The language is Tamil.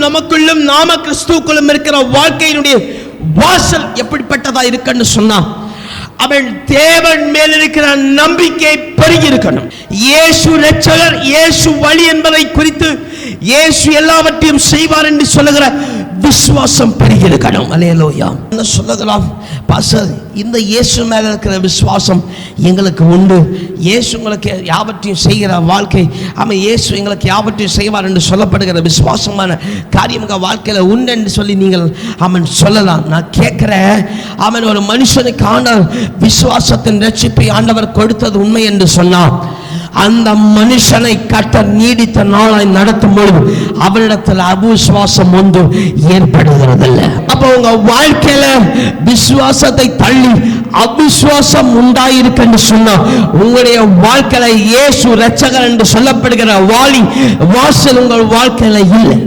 நமக்குள்ளும் நாம கிறிஸ்துவுக்குள்ளும் இருக்கிற வாழ்க்கையினுடைய வாசல் எப்படிப்பட்டதா இருக்குன்னு சொன்னா, அவன் தேவன் மேல் இருக்கிற நம்பிக்கை பெருகி இருக்கணும். இயேசு இரட்சகர், இயேசு வழி என்பதை குறித்து இயேசு எல்லாவற்றையும் செய்வார் என்று சொல்லுகிற விசுவாசம் பெருகி இருக்கணும். அல்லேலூயா. என்ன சொல்லலாம் பாஸ்டர், இந்த இயேசு மேல இருக்கிற விசுவாசம் எங்களுக்கு உண்டு, இயேசு உங்களுக்கு யாவற்றையும் செய்கிற வாழ்க்கை, அவன் இயேசு எங்களுக்கு யாவற்றையும் செய்வார் என்று சொல்லப்படுகிற விசுவாசமான காரியம் வாழ்க்கையில உண்டு என்று சொல்லி நீங்கள் அவன் சொல்லலாம். நான் கேட்கிறேன், அவன் ஒரு மனுஷனுக்கான விசுவாசத்தின் ரட்சிப்பை ஆண்டவர் கொடுத்தது உண்மை என்று சொன்னான். அந்த மனுஷனை கர்த்தர் நீடித்த நாளாய் நடத்தும் பொழுது அவரிடத்தில் அவிசுவாசம் ஒன்று ஏற்படுகிறதில்லை. அப்போ உங்க வாழ்க்கையில விசுவாசத்தை தள்ளி அவிசுவாசம் உண்டாயிருக்கு என்று சொன்னா, உங்களுடைய வாழ்க்கையில இயேசு இரட்சகர் என்று சொல்லப்படுகிற வாசல் உங்கள் வாழ்க்கையில இல்லை.